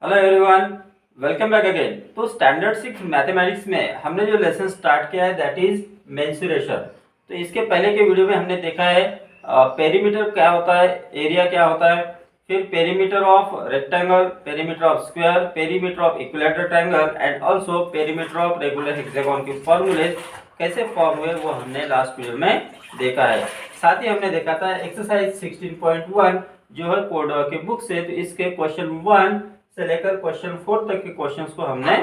Hello everyone, welcome back again. तो standard 6 mathematics में हमने जो लेसन स्टार्ट किया है दैट इज मेंसुरेशन। तो इसके पहले के वीडियो में हमने देखा है पेरीमीटर क्या होता है, एरिया क्या होता है, फिर perimeter of rectangle, perimeter of square, perimeter of equilateral triangle and also perimeter of regular hexagon के फॉर्मूले कैसे फॉर्म हुए वो हमने लास्ट वीडियो में देखा है। साथ ही हमने देखा था एक्सरसाइज 16.1 जो है कोड के बुक से, तो इसके क्वेश्चन 1 से लेकर क्वेश्चन 4 तक के क्वेश्चंस को हमने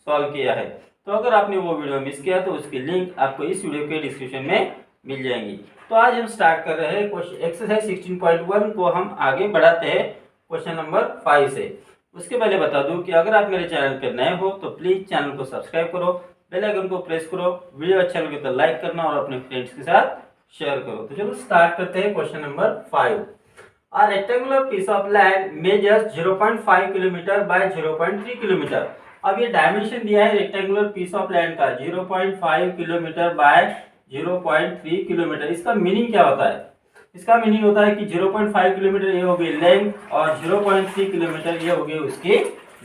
सॉल्व किया है। तो अगर आपने वो वीडियो मिस किया तो उसकी लिंक आपको इस वीडियो के डिस्क्रिप्शन में मिल जाएंगी। तो आज हम स्टार्ट कर रहे हैं एक्सरसाइज 16.1 को हम आगे बढ़ाते हैं क्वेश्चन नंबर 5 से। उसके पहले बता दूं कि अगर आप मेरे चैनल पर नए हो तो प्लीज चैनल को सब्सक्राइब करो, बेल आइकन को प्रेस करो, वीडियो अच्छा लगे तो लाइक करना और अपने फ्रेंड्स के साथ शेयर करो। तो चलो स्टार्ट करते हैं question number 5। A rectangular piece of land measures 0.5 kilometre by 0.3 kilometre. अब ये डायमेंशन दिया है रेक्टेंगुलर पीस ऑफ लैंड का 0.5 किलोमीटर बाय 0.3 किलोमीटर। इसका मीनिंग क्या होता है? इसका मीनिंग होता है कि 0.5 किलोमीटर ये होगी लेंथ और 0.3 किलोमीटर ये होगी उसकी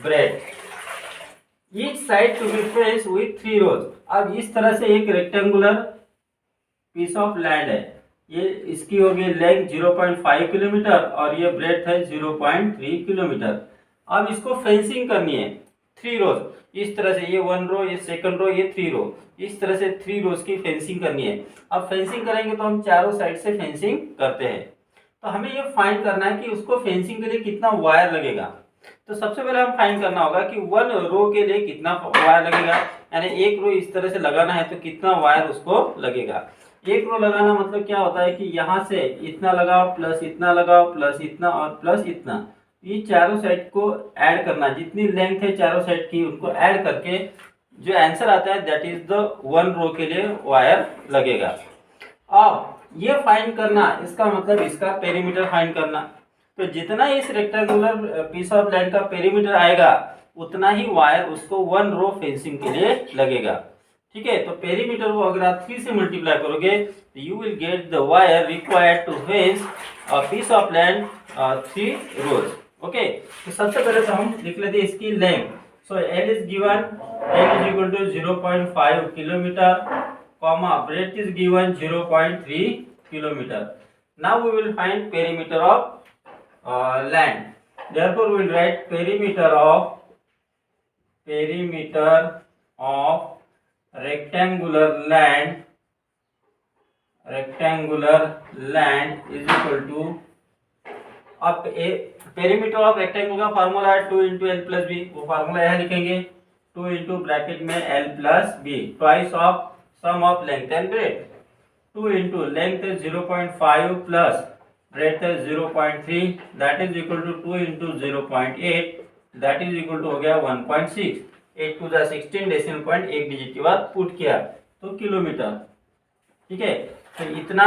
breadth. Each side to be fence with 3 rows. अब इस तरह से एक रेक्टेंगुलर पीस ऑफ लैंड है, ये इसकी होगी लेंथ 0.5 किलोमीटर और ये ब्रेड्थ है 0.3 किलोमीटर। अब इसको फेंसिंग करनी है 3 रोज। इस तरह से ये 1 रो, ये सेकंड रो, ये 3 रो, इस तरह से 3 रोज की फेंसिंग करनी है। अब फेंसिंग करेंगे तो हम चारों साइड से फेंसिंग करते हैं। तो हमें ये फाइंड करना है कि उसको फेंसिंग के लिए कितना वायर लगेगा। तो सबसे पहले हम फाइंड करना होगा कि 1 रो के लिए कितना वायर लगेगा, यानी एक रो इस तरह से लगाना है तो कितना वायर उसको लगेगा। एक रो लगाना मतलब क्या होता है कि यहाँ से इतना लगाओ प्लस इतना लगाओ प्लस इतना और प्लस इतना, ये चारों साइड को ऐड करना, जितनी लेंथ है चारों साइड की उनको ऐड करके जो आंसर आता है दैट इज द 1 रो के लिए वायर लगेगा। अब ये फाइंड करना, इसका मतलब इसका पेरीमीटर फाइंड करना। तो जितना इस रेक्टेंगुलर पीस ऑफ लैंड का पेरीमीटर आएगा उतना ही वायर उसको 1 रो फेंसिंग के लिए लगेगा। ठीक है, तो पेरीमीटर को अगर आप 3 से मल्टीप्लाई करोगे तो you will get the wire required to fence a piece of land 3 rows. Okay, तो सबसे पहले तो हम लिख लेते हैं इसकी length. So L is given, L is equal to 0.5 kilometre, comma breadth is given 0.3 kilometre. Now we will find perimeter of land. Therefore we will write perimeter of rectangular land is equal to, अब perimeter of rectangle का formula है 2 into L plus B. वो formula यहाँ लिखेंगे 2 into bracket में L plus B, twice of sum of length and breadth. 2 into length है 0.5 plus breadth है 0.3, that is equal to 2 into 0.8, that is equal to हो गया 1.6। 8 two 16 decimal point एक digit के बाद पुट किया तो किलोमीटर। ठीक है, तो इतना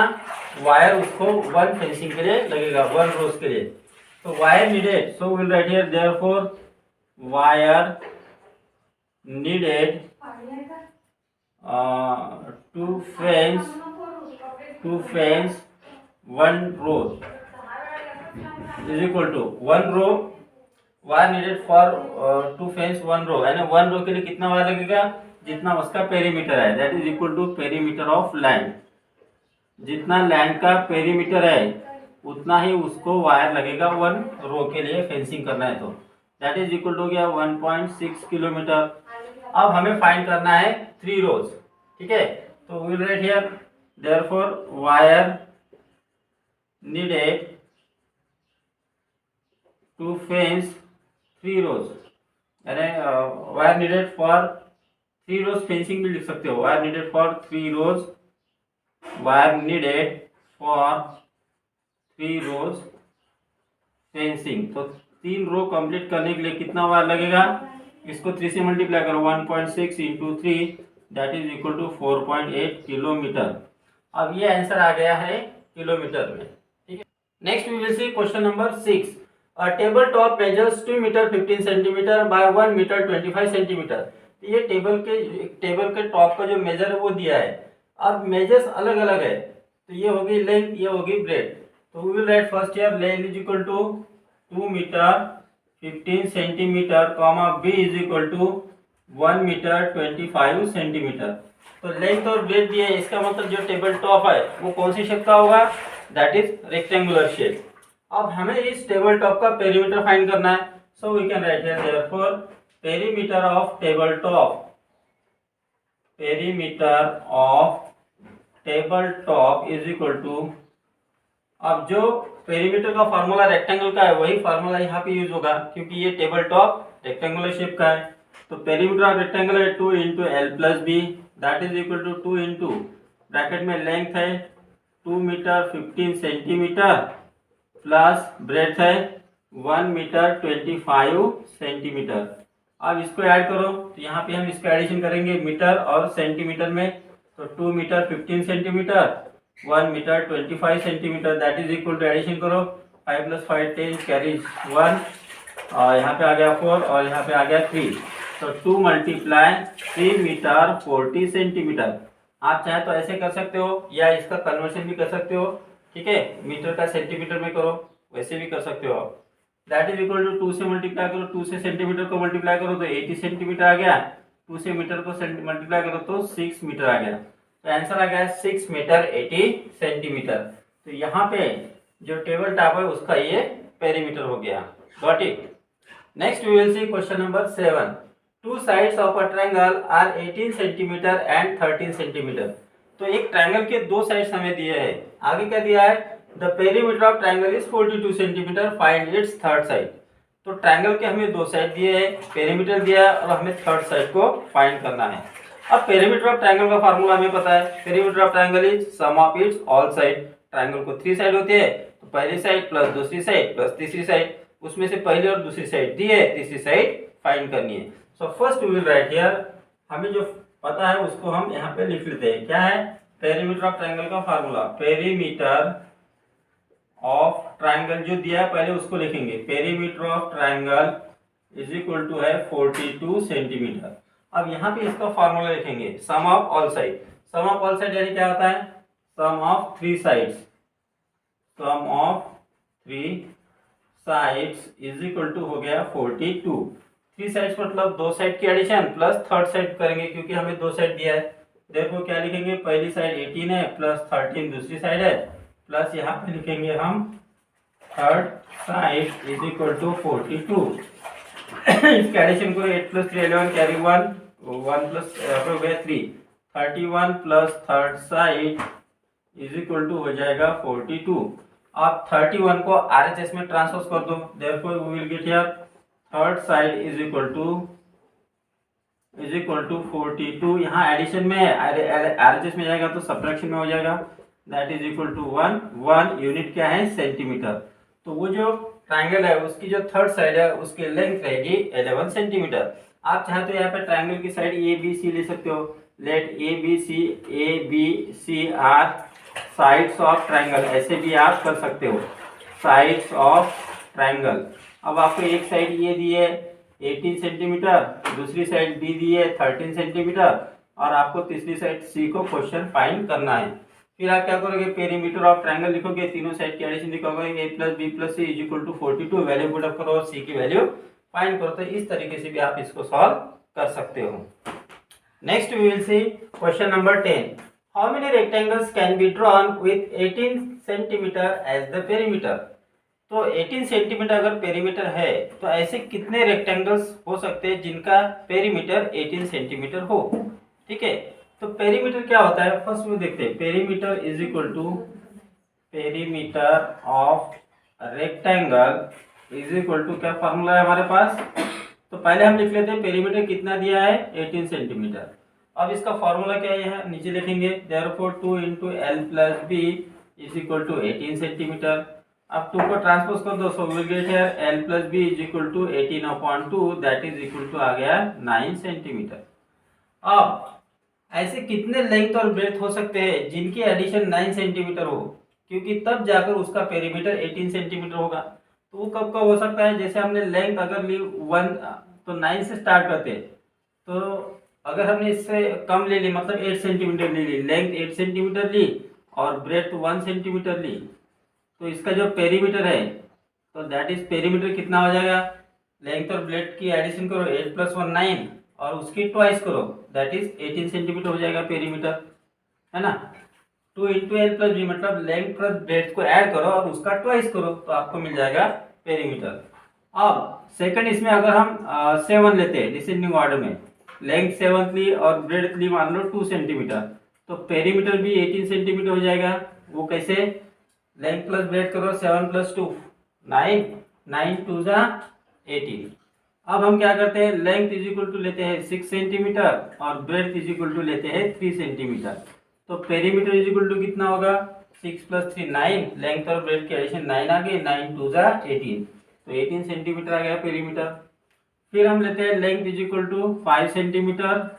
वायर उसको 1 फेंसिंग के लिए लगेगा, 1 रोज के लिए। तो wire needed, so will write here therefore wire needed to fence 1 row is equal to 1 row wire needed for to fence 1 row, यानी 1 row के लिए कितना वायर लगेगा, जितना उसका पेरीमीटर है, that is equal to perimeter of land. जितना land का पेरीमीटर है उतना ही उसको वायर लगेगा 1 रो के लिए फेंसिंग करना है, तो दैट इज इक्वल टू हो गया 1.6 किलोमीटर। अब हमें फाइंड करना है 3 रोज। ठीक है, तो we will write here therefore wire needed to fence 3 rows, यानी wire needed for 3 rows fencing भी लिख सकते हो। Wire needed for 3 rows, wire needed for 3 rows fencing. तो 3 रो कंप्लीट करने के लिए कितना वायर लगेगा, इसको 3 से मल्टीप्लाई करो, 1.6 into 3 that is equal to 4.8 kilometre. अब ये आंसर आ गया है किलोमीटर में। Next we will see question number 6. A table top measures 2 meter 15 centimeter by 1 meter 25 centimeter. ये टेबल के टॉप का जो मेजर है वो दिया है। अब मेजर्स अलग अलग है, तो ये होगी लेंथ, ये होगी ब्रेथ। तो we will write first here length is equal to 2 metre 15 centimetre comma B is equal to 1 metre 25 centimetre. तो लेंथ और ब्रेथ दिया है, इसका मतलब जो टेबल टॉप है वो कौन सी शेप का होगा, दैट इज रेक्टेंगुलर शेप। अब हमें इस टेबल टॉप का पेरीमीटर फाइंड करना है, so we can write here therefore perimeter of table top, perimeter of table top is equal to, अब जो पेरीमीटर का फार्मूला रेक्टेंगल का है वही फार्मूला यहाँ पे यूज होगा क्योंकि ये टेबल टॉप रेक्टेंगुलर शेप का है। तो पेरीमीटर ऑफ रेक्टेंगल है 2 into L plus B, that is equal to 2 into bracket में लेंथ है 2 मीटर 15 सेंटीमीटर प्लस ब्रेथ है 1 मीटर 25 सेंटीमीटर। अब इसको ऐड करो तो यहाँ पे हम इसको एडिशन करेंगे मीटर और सेंटीमीटर में, तो 2 metre 15 centimetre 1 metre 25 centimetre, that is equal to addition करो 5 + 5 10 कैरीज 1 और यहाँ पे आ गया 4 और यहाँ पे आ गया 3, तो 2 × 3 मीटर 40 सेंटीमीटर। आप चाहे तो ऐसे कर सकते हो या इसका कन्वर्शन भी कर सकते हो, ठीक है, मीटर का सेंटीमीटर में करो वैसे भी कर सकते हो। दैट इज इक्वल टू 2 से मल्टीप्लाई करो, 2 से सेंटीमीटर को मल्टीप्लाई करो तो 80 सेंटीमीटर आ गया, 2 से मीटर को मल्टीप्लाई करो तो 6 मीटर आ गया। तो आंसर आ गया 6 मीटर 80 सेंटीमीटर। तो यहाँ पे जो टेबल टॉप है उसका ये पेरीमीटर हो गया। Got it. Next we will see question number 7। Two sides of a triangle are 18 centimetre and 13 centimetre. तो एक ट्रायंगल के दो साइड्स हमें दिए हैं, आगे क्या दिया है, the perimeter of triangle is 42 centimetre, find its third side. तो ट्रायंगल के हमें दो साइड दिए हैं, पेरीमीटर दिया है और हमें थर्ड साइड को फाइंड करना है। अब पेरीमीटर ऑफ ट्रायंगल का फार्मूला हमें पता है, perimeter of triangle is sum of its all side. Triangle को 3 साइड होती है, तो पहली साइड प्लस दूसरी साइड प्लस तीसरी साइड, उसमें से पहली और दूसरी साइड दी है, तीसरी साइड फाइंड करनी है। So first we will write here, हमें जो पता है उसको हम यहाँ पे लिख लेते हैं। क्या है, पेरीमीटर ऑफ ट्रायंगल का फार्मूला, पेरीमीटर ऑफ ट्रायंगल जो दिया है पहले उसको लिखेंगे, perimeter of triangle is equal to है 42 सेंटीमीटर। अब यहाँ पे इसका फार्मूला लिखेंगे, sum of all side. Sum of all side यानी क्या होता है, sum of 3 sides, sum of 3 sides is equal to हो गया 42। 3 साइड्स मतलब दो साइड की एडिशन प्लस थर्ड साइड करेंगे क्योंकि हमें दो साइड दिया है। देखो क्या लिखेंगे, पहली साइड 18 है प्लस 13 दूसरी साइड है, प्लस यहाँ पे लिखेंगे हम third side is equal to 42। इसके एडिशन को 8 + 3 11 कैरी 1 1 प्लस हो गया 3, 31 plus third side is equal to हो जाएगा 42। आप 31 को RHS में ट्रांसपोज कर दो, therefore we will get here third side is equal to 42। यहाँ एडिशन में है, RHS में जाएगा तो सब्ट्रैक्शन में हो जाएगा, that is equal to 1 unit क्या है, सेंटीमीटर। तो वो जो ट्रायंगल है उसकी जो थर्ड साइड है उसकी लेंथ रहेगी 11 सेंटीमीटर। आप चाहे तो यहाँ पे ट्रायंगल की साइड ABC ले सकते हो, let ABC are sides of triangle, ऐसे भी आप कर सकते हो, साइड्स ऑफ ट्रायंगल। अब आपको एक साइड ये दी है 18 सेंटीमीटर, दूसरी साइड B दी है 13 सेंटीमीटर और आपको तीसरी साइड C को क्वेश्चन फाइंड करना है। फिर आप क्या करोगे, पेरीमीटर ऑफ ट्रायंगल लिखोगे, तीनों साइड की एडिशन लिखोगे, A + B + C is equal to 42, value put up करो और C की वैल्यू फाइंड करो। तो इस तरीके से भी आप इसको सॉल्व कर सकते हो। Next we will see question number 10। How many rectangles can be drawn with 18 centimetre as the perimeter. तो 18 सेंटीमीटर अगर पेरीमीटर है तो ऐसे कितने रेक्टेंगल्स हो सकते हैं जिनका पेरीमीटर 18 सेंटीमीटर हो। ठीक है, तो पेरीमीटर क्या होता है, फर्स्ट में देखते हैं, perimeter is equal to perimeter of rectangle is equal to, क्या फार्मूला है हमारे पास, तो पहले हम लिख लेते हैं पेरीमीटर कितना दिया है 18 सेंटीमीटर। अब इसका फार्मूला क्या है, नीचे लिखेंगे, therefore 2 × L + B is equal to 18 centimetre. अब 2 को ट्रांसपोज कर दो, so we will get here L + B is equal to 18/2, that is equal to आ गया 9 सेंटीमीटर। अब ऐसे कितने लेंथ और ब्रेथ हो सकते हैं जिनकी एडिशन 9 सेंटीमीटर हो, क्योंकि तब जाकर उसका पेरीमीटर 18 सेंटीमीटर होगा। तो वो कब कब हो सकता है, जैसे हमने लेंथ अगर ली 1 तो 9 से स्टार्ट करते हैं, तो अगर हमने इससे कम ले ली मतलब 8 सेंटीमीटर ले ली, लेंथ 8 सेंटीमीटर ली और ब्रेथ 1 सेंटीमीटर ली, तो इसका जो पेरीमीटर है तो दैट इज पेरीमीटर कितना हो जाएगा लेंथ और ब्रेड की एडिशन करो, 8 + 1 9, और उसकी ट्वाइस करो, दैट इज 18 सेंटीमीटर हो जाएगा पेरीमीटर, है ना। 2 × L + B मतलब लेंथ प्लस ब्रेड को ऐड करो और उसका ट्वाइस करो, तो आपको मिल जाएगा पेरीमीटर। अब सेकंड इसमें अगर हम 7 लेते हैं डिसेंडिंग ऑर्डर में, लेंथ 7 ली और ब्रेड ली मान लो 2 सेंटीमीटर, तो पेरीमीटर भी 18 सेंटीमीटर हो जाएगा। वो कैसे, लेंथ प्लस ब्रेड करो, 7 + 2 9, 9 × 2 = 18। अब हम क्या करते हैं, लेंथ इज इक्वल टू लेते हैं 6 सेंटीमीटर और ब्रेड इज इक्वल टू लेते हैं 3 सेंटीमीटर। तो पेरीमीटर इज इक्वल टू कितना होगा, 6 + 3 9, लेंथ और ब्रेड की एडिशन 9 आ गई, 9 × 2 = 18, तो 18 सेंटीमीटर आ गया पेरीमीटर। फिर हम लेते हैं length is equal to 5 centimetre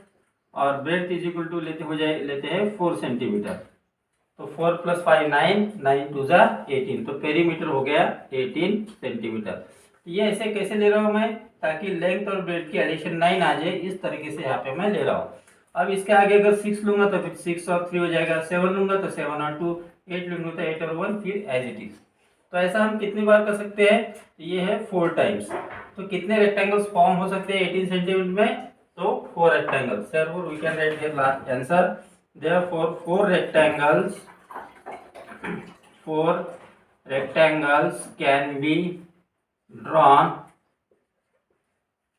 और ब्रेड इज इक्वल टू लेते हैं 4 सेंटीमीटर। तो 4 + 5 9, 9 × 2 = 18, तो पेरीमीटर हो गया 18 सेंटीमीटर। ये ऐसे कैसे ले रहा हूँ मैं, ताकि लेंथ और ब्रेड की एडिशन 9 आ जाए, इस तरीके से यहाँ पे मैं ले रहा हूँ। अब इसके आगे अगर 6 लूंगा तो फिर 6 और 3 हो जाएगा, 7 लूंगा तो 7 और 2, 8 लूंगा तो 8 और 1, फिर एज इट इज। तो ऐसा हम कितनी बार कर सकते हैं, ये है 4 टाइम्स। तो कितने रेक्टेंगल्स फॉर्म हो सकते हैं 18 सेंटीमीटर में, तो 4 rectangles. therefore we can write here last answer, therefore 4 rectangles can be drawn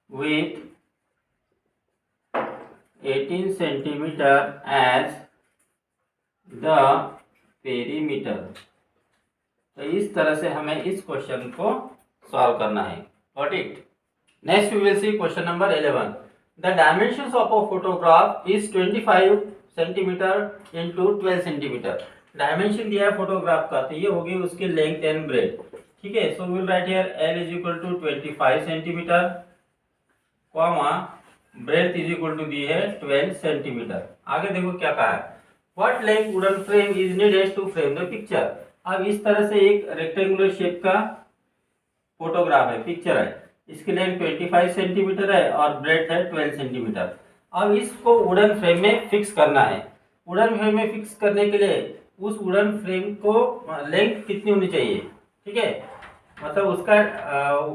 with 18 centimeter as the perimeter। तो इस तरह से हमें इस क्वेश्चन को सॉल्व करना है। Got it. Next we will see question number 11। The dimensions of a photograph is 25 centimetre × 12 centimetre. Dimension दिया है फोटोग्राफ का, तो ये होगी उसकी लेंथ एंड ब्रेड। ठीक है, so we will write here L is equal to 25 centimetre, comma breadth is equal to दी है 12 सेंटीमीटर। आगे देखो क्या कहा है, what length wooden frame is needed to frame the picture. अब इस तरह से एक रेक्टेंगुलर शेप का फोटोग्राफ है, पिक्चर है, इसकी लेंथ 25 सेंटीमीटर है और ब्रेड है 12 सेंटीमीटर। अब इसको वुडन फ्रेम में फिक्स करना है। वुडन फ्रेम में फिक्स करने के लिए उस वुडन फ्रेम को लेंथ कितनी होनी चाहिए, ठीक है, मतलब उसका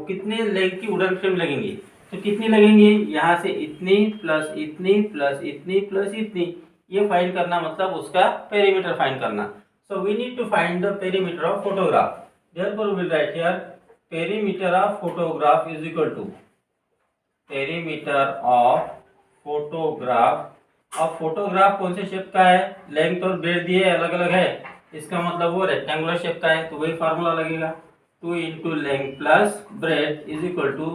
कितनी लेंथ की वुडन फ्रेम लगेंगी, तो कितनी लगेंगी, यहाँ से इतनी प्लस इतनी प्लस इतनी प्लस इतनी, ये फाइंड करना, मतलब उसका पेरीमीटर फाइंड करना। So we need to find the perimeter of photograph. Therefore we will write here perimeter of photograph is equal to perimeter of photograph। अब फोटोग्राफ कौन से शेप का है, लेंथ और ब्रेड दिए अलग अलग है, इसका मतलब वो रेक्टेंगुलर शेप का है, तो वही फार्मूला लगेगा, 2 × length plus breadth is equal to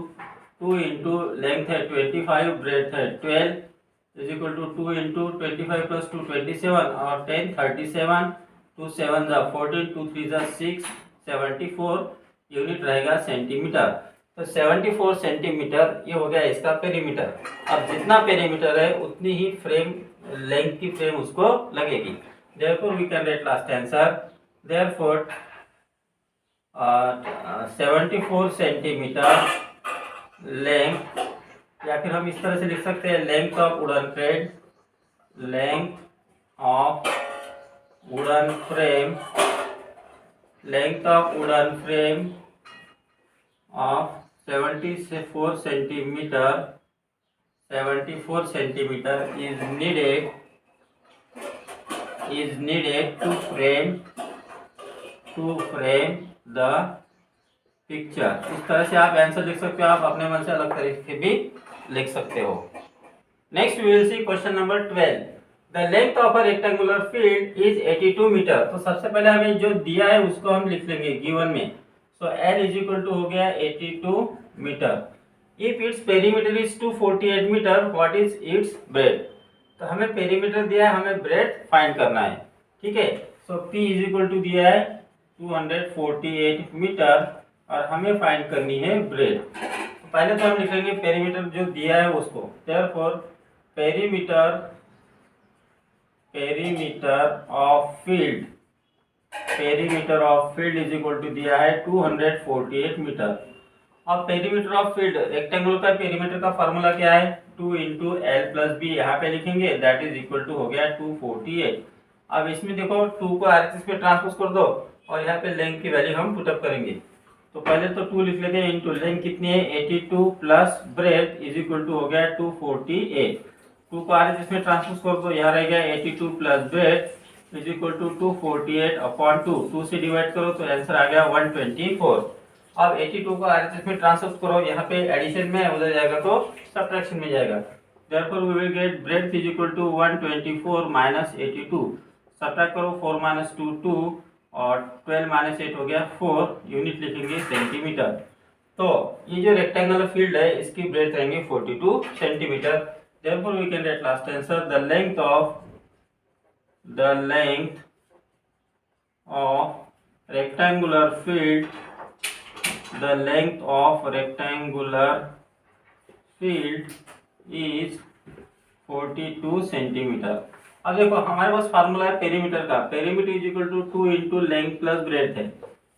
2 × length है 25, ब्रेड है 12 इज इक्वल टू 2 × 25 + 2 27 और 10 37, 2 7 = 14, 2 3 = 6, 74 यूनिट रहेगा सेंटीमीटर। तो 74 सेंटीमीटर ये हो गया इसका पेरीमीटर। अब जितना पेरीमीटर है उतनी ही फ्रेम लेंथ की फ्रेम उसको लगेगी। Therefore we can write last answer, therefore 74 centimetre length, या फिर हम इस तरह से लिख सकते हैं length of wooden thread, length of wooden frame, length of wooden frame of 74 centimetre is needed to frame the picture। इस तरह से आप आंसर लिख सकते हो, आप अपने मन से अलग तरीके भी लिख सकते हो। Next we will see question number 12। The length of a rectangular field is 82 metre. तो सबसे पहले हमें जो दिया है उसको हम लिख लेंगे गिवन में। So L is equal to हो गया 82 metre. If its perimeter is 248 metre, what is its breadth. तो हमें पेरीमीटर दिया है, हमें ब्रेड फाइंड करना है, ठीक है। सो P इज इक्वल टू दिया है 248 मीटर और हमें फाइंड करनी है ब्रेड। तो पहले तो हम लिखेंगे पेरीमीटर जो दिया है उसको, therefore perimeter of field is equal to दिया है 248 मीटर। अब पेरीमीटर ऑफ फील्ड रेक्टेंगुलर का पेरीमीटर का फॉर्मूला क्या है, 2 × L + B यहाँ पे लिखेंगे, दैट इज इक्वल टू हो गया 248। अब इसमें देखो 2 को RHS पे ट्रांसपोज कर दो और यहाँ पे लेंथ की वैल्यू हम पुटअप करेंगे, तो पहले तो 2 लिख लेते हैं इंटू लेंथ कितनी है 82 plus breadth is equal to हो गया 248। 2 को आर इसमें ट्रांसपोज कर दो, यहाँ रह गया 82 plus breadth is equal to 248 upon 2, 2 से डिवाइड करो तो आंसर आ गया 124। अब 82 को आर में ट्रांसपोज करो, यहाँ पे एडिशन में उधर जाएगा तो सब्ट्रैक्शन में जाएगा। Therefore we will get breadth is equal to 124 minus 82। Subtract करो 4 minus 2 2 और 12 minus 8 हो गया 4, यूनिट लिखेंगे सेंटीमीटर। तो ये जो रेक्टेंगुलर फील्ड है इसकी ब्रेथ रहेंगे 42 centimetre. Therefore we can get last answer the length of rectangular field, the length of rectangular field is 42 centimetre. अब देखो हमारे पास फार्मूला है पेरीमीटर का, perimeter is equal to 2 into length plus breadth है।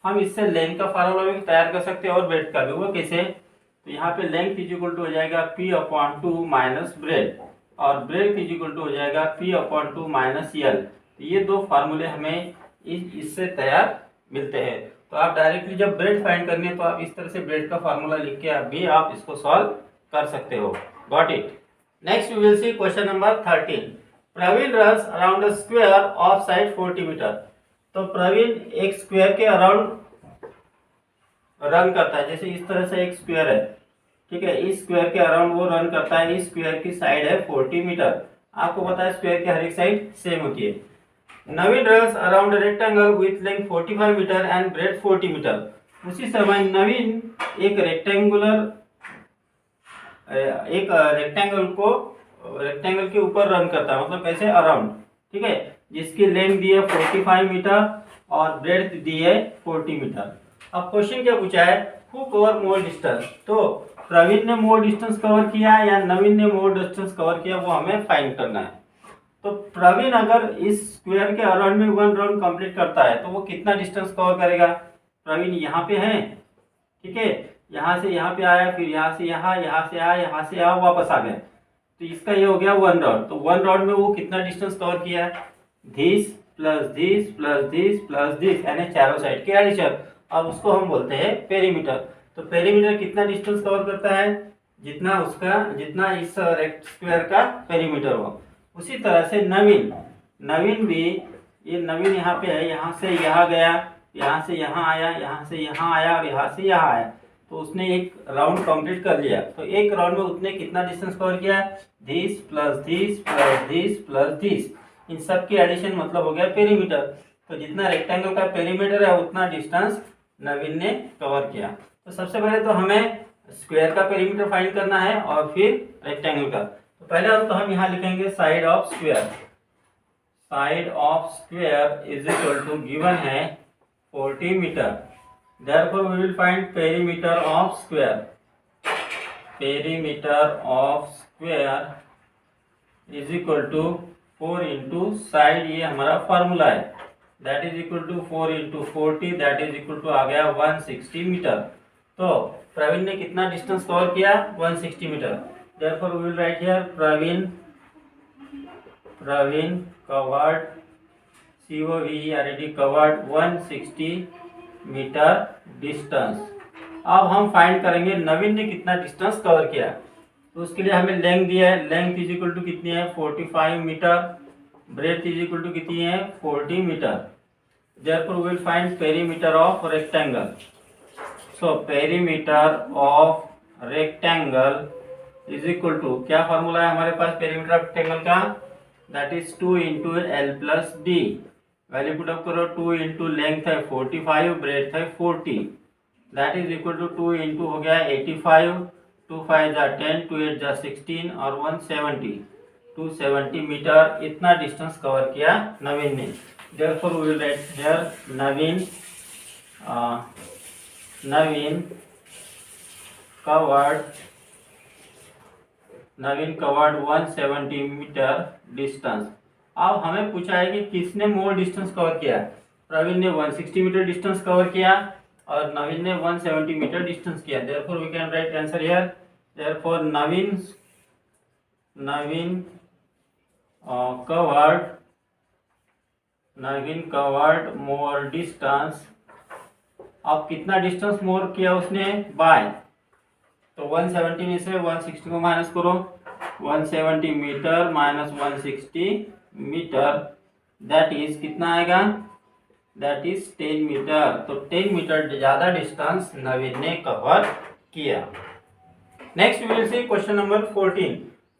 हम इससे लेंथ का फार्मूला भी तैयार कर सकते हैं और ब्रेथ का भी। वो कैसे? तो यहाँ पे लेंथ इज इक्वल टू हो जाएगा p अपॉन 2 माइनस ब्रेथ और ब्रेथ इज इक्वल टू हो जाएगा p अपॉन 2 माइनस यल। तो ये दो फार्मूले हमें इससे तैयार मिलते हैं। तो आप डायरेक्टली जब ब्रेथ फाइंड करनी है तो आप इस तरह से ब्रेथ का फार्मूला लिख के भी आप इसको सॉल्व कर सकते हो। Got it. Next we will see question number 13. Praveen runs around a square of side 40 meter. तो प्रवीण एक स्क्वायर के अराउंड रन करता है, जैसे इस तरह से एक स्क्वायर है, ठीक है, इस स्क्वायर के अराउंड वो रन करता है। इस स्क्वायर की साइड है 40 मीटर। आपको पता है स्क्वायर की हर एक साइड सेम होती है। Naveen runs around rectangle with length 45 metre and breadth 40 metre. उसी समय नवीन एक रेक्टेंगल के ऊपर रन करता है, मतलब कैसे अराउंड, ठीक है, जिसकी लेंथ दी है 45 मीटर और ब्रेड्थ दी है 40 मीटर। अब क्वेश्चन क्या पूछा है, हु कवर मोर डिस्टेंस। तो प्रवीण ने मोर डिस्टेंस कवर किया या नवीन ने मोर डिस्टेंस कवर किया, वो हमें फाइंड करना है। तो प्रवीण अगर इस स्क्वायर के अराउंड में 1 राउंड कंप्लीट करता है तो वो कितना डिस्टेंस कवर करेगा। प्रवीण यहाँ पे है, ठीक है, यहाँ से यहाँ पे आया, फिर यहाँ से यहाँ से आया, यहाँ से आया, वापस आ गया, तो इसका ये हो गया 1 राउंड। तो 1 राउंड में वो कितना डिस्टेंस कवर किया है, this plus this plus this plus this, यानी चारों साइड के एडिशन। अब उसको हम बोलते हैं पेरीमीटर। तो पेरीमीटर कितना डिस्टेंस कवर करता है, जितना इस स्क्वायर का पेरीमीटर हो। उसी तरह से नवीन भी, ये नवीन यहाँ पे है, यहाँ से यहाँ गया, यहाँ से यहाँ आया, यहाँ से यहाँ आया और यहाँ से यहाँ आया, तो उसने एक राउंड कंप्लीट कर लिया। तो एक राउंड में उसने कितना डिस्टेंस कवर किया, this plus this plus this plus this, इन सब की एडिशन मतलब हो गया पेरीमीटर। तो जितना रेक्टेंगल का पेरीमीटर है उतना डिस्टेंस नवीन ने कवर किया। तो सबसे पहले तो हमें स्क्वायर का पेरीमीटर फाइंड करना है और फिर रेक्टेंगल का। तो पहले तो हम यहाँ लिखेंगे side of square. Side of square is equal to given है 40 metre. Therefore we will find perimeter of square. Perimeter of square is equal to 4 into side, ये हमारा फार्मूला है, that is equal to 4 into 40, that is equal to आ गया 160 metre. तो प्रवीण ने कितना distance cover किया, 160 metre. Therefore we will write here Praveen covered, COVERED covered 160 metre distance. अब हम फाइंड करेंगे नवीन ने कितना डिस्टेंस कवर किया। तो उसके लिए हमें लेंथ दिया है, लेंथ इज इक्वल टू कितनी है 45 metre, breadth is equal to कितनी है 40 metre. Therefore we will find perimeter of rectangle. So perimeter of rectangle is equal to, क्या फॉर्मूला है हमारे पास पेरीमीटर ऑफ रेक्टेंगल का, that is 2 into L plus D. Value put up करो, 2 into length है 45, breadth है 40, that is equal to 2 into हो गया 85, 2 5 जा 10, 2 8 जा 16 और 170, 270 मीटर। इतना डिस्टेंस कवर किया नवीन ने। Therefore we will write here Naveen covered 170 metre distance. अब हमें पूछा है कि किसने मोर डिस्टेंस कवर किया। प्रवीण ने 160 मीटर डिस्टेंस कवर किया और नवीन ने 170 मीटर डिस्टेंस किया। Therefore we can write answer here. Therefore Naveen covered more distance. अब कितना डिस्टेंस मोर किया उसने, बाय, तो 170 में से 160 को माइनस करो, 170 metre minus 160 metre, that is कितना आएगा, दैट इज 10 मीटर। तो 10 मीटर ज़्यादा डिस्टेंस नवीन ने कवर किया। Next we will see question number 14,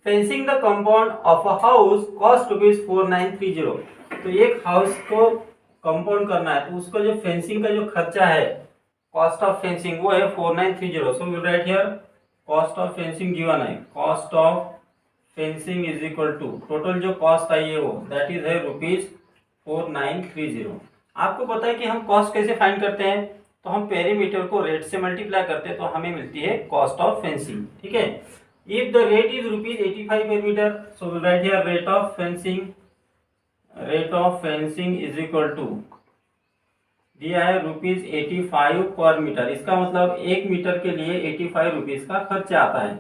fencing the compound of a house cost ₹4930। तो एक हाउस को कंपाउंड करना है तो उसको जो फेंसिंग का जो खर्चा है, कॉस्ट ऑफ फेंसिंग, वो है 4930। So will write here cost of fencing given है, cost of fencing is equal to total जो कॉस्ट आई है वो दैट इज है ₹4930। आपको पता है कि हम कॉस्ट कैसे फाइंड करते हैं, तो हम पेरीमीटर को रेट से मल्टीप्लाई करते हैं तो हमें मिलती है कॉस्ट ऑफ फेंसिंग, ठीक है। इफ द रेट इज ₹85 पर metre, so will write here rate of fencing is equal to, दिया है ₹85 पर मीटर, इसका मतलब 1 मीटर के लिए 85 रुपीज का खर्चा आता है।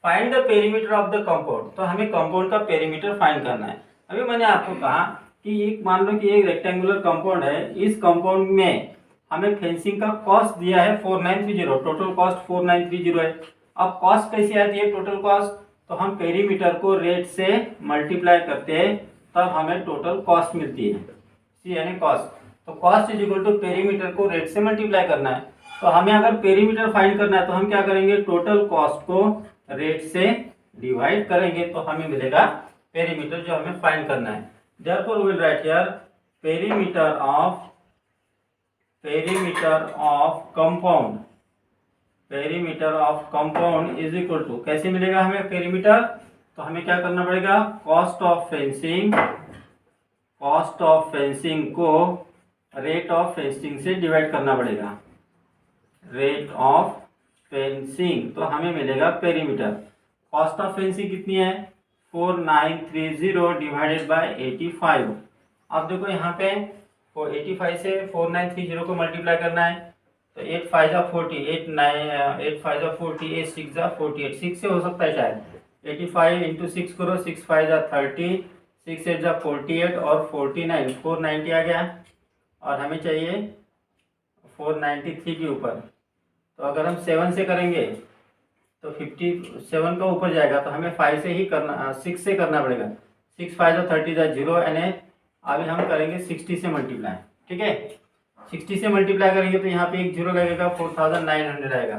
Find the perimeter of the compound, तो हमें कंपाउंड का पेरीमीटर फाइंड करना है। अभी मैंने आपको कहा कि एक मान लो कि एक रेक्टेंगुलर कंपाउंड है, इस कंपाउंड में हमें फेंसिंग का कॉस्ट दिया है 4930, टोटल कॉस्ट 4930 है। अब कॉस्ट कैसी आती है टोटल कॉस्ट, तो हम पेरीमीटर को रेट से मल्टीप्लाई करते हैं तब हमें टोटल कॉस्ट मिलती है, सी यानी कॉस्ट। तो cost is equal to perimeter को रेट से मल्टीप्लाई करना है। तो हमें अगर पेरीमीटर फाइंड करना है तो हम क्या करेंगे, टोटल कॉस्ट को रेट से डिवाइड करेंगे तो हमें मिलेगा पेरीमीटर जो हमें फाइंड करना है। Therefore we will write here perimeter of compound is equal to, कैसे मिलेगा हमें पेरीमीटर, तो हमें क्या करना पड़ेगा, कॉस्ट ऑफ फेंसिंग को रेट ऑफ फेंसिंग से डिवाइड करना पड़ेगा, रेट ऑफ फेंसिंग, तो हमें मिलेगा पेरीमीटर। कॉस्ट ऑफ फेंसिंग कितनी है, 4930 डिवाइडेड बाय 85। अब देखो यहाँ पे 85 से 4930 को मल्टीप्लाई करना है, तो 8 5 जा 40, 8 5 जा 40, 8 6 जा 48, 6 से हो सकता है शायद, 85 इंटू 6 करो, 6 5 जा 30, 6 8 जा 48 और 49, 490 आ गया, और हमें चाहिए 493 के ऊपर। तो अगर हम 7 से करेंगे तो 57 का ऊपर जाएगा, तो हमें 5 से ही करना, 6 से करना पड़ेगा, 6 5 जा 30 जा 0, यानी अभी हम करेंगे 60 से मल्टीप्लाई, ठीक है। 60 से मल्टीप्लाई करेंगे तो यहाँ पे एक जीरो लगेगा, 4900 आएगा।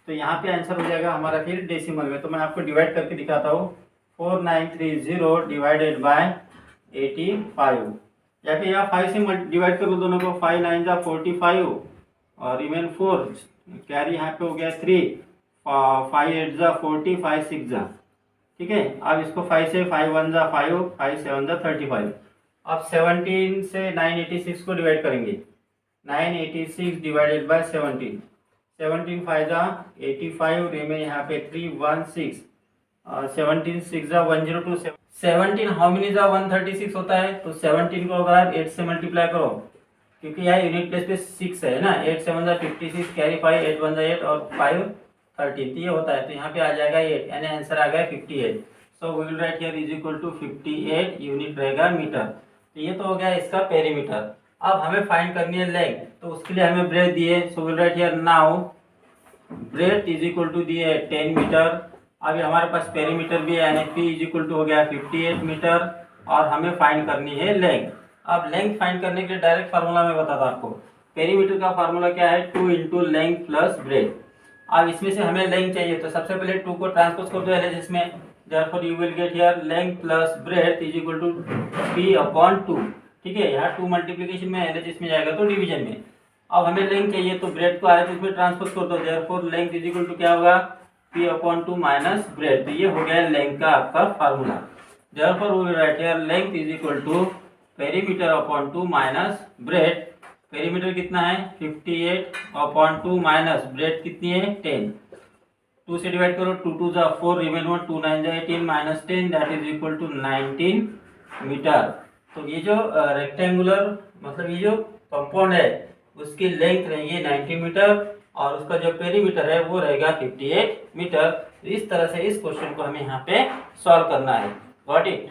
तो यहाँ पे आंसर हो जाएगा हमारा फिर डेसिमल में। तो मैं आपको डिवाइड करके दिखाता हूँ, 4930 डिवाइडेड बाय 85, या फिर यहाँ 5 से डिवाइड करो दोनों को, 5 9 जा 45 और रिमेन 4, कैरी यहाँ पे हो गया 3, 5 8 जा 40, 5 6 जा, ठीक है। अब इसको 5 से 5 1 जा 5, 5 7 जा 35। अब 17 से 986 को डिवाइड करेंगे, 986 डिवाइडेड बाय 17, 17 5 जा 85, रिमेन यहाँ पे 316, और 17 6 जा 1027, 17 हाउ मेनी जा 136 होता है। तो 17 को अगर आप 8 से मल्टीप्लाई करो, क्योंकि यहाँ यूनिट प्लेस पे 6 है ना, 8 7 जा 56, कैरी 5, 8 1 जा 8 और 5 13, तो ये होता है, तो यहाँ पे आ जाएगा 8, यानी आंसर आ गया 58। So we will write here is equal to 58 unit रहेगा मीटर। तो ये तो हो गया इसका पेरीमीटर। अब हमें फाइंड करनी है लेंथ, तो उसके लिए हमें ब्रेथ दिए, so will write here now breadth is equal to दिए 10 मीटर। अभी हमारे पास पेरीमीटर भी है, यानी पी इज इक्वल टू हो गया 58 मीटर, और हमें फाइंड करनी है लेंथ। अब लेंथ फाइंड करने के लिए डायरेक्ट फार्मूला मैं बताता आपको, पेरीमीटर का फार्मूला क्या है, 2 इंटू लेंथ प्लस ब्रेथ। अब इसमें से हमें लेंथ चाहिए, तो सबसे पहले 2 को ट्रांसपोज कर दो एलएचएस में, therefore you will get here length plus breadth is equal to p/2, ठीक है। यहाँ 2 मल्टीप्लिकेशन में एलएचएस में जाएगा तो डिवीजन में। अब हमें लेंथ चाहिए तो ब्रेथ को आरएचएस में ट्रांसपोज कर दो, therefore length is equal to क्या होगा, p/2 माइनस ब्रेथ। तो ये हो गया लेंथ का आपका formula. Therefore we will write here length is equal to पेरीमीटर/2 माइनस ब्रेथ। पेरीमीटर कितना है 58/2 माइनस ब्रेथ कितनी है 10, 2 से डिवाइड करो, 2 2 जा 4, रिमेन 1, 2 9 जा 18 minus 10, that is equal to 19 metre. तो ये जो रेक्टेंगुलर मतलब ये जो कंपाउंड है उसकी लेंथ रहेगी 19 मीटर, और उसका जो पेरीमीटर है वो रहेगा 58 मीटर। तो इस तरह से इस क्वेश्चन को हमें यहाँ पे सॉल्व करना है। Got it?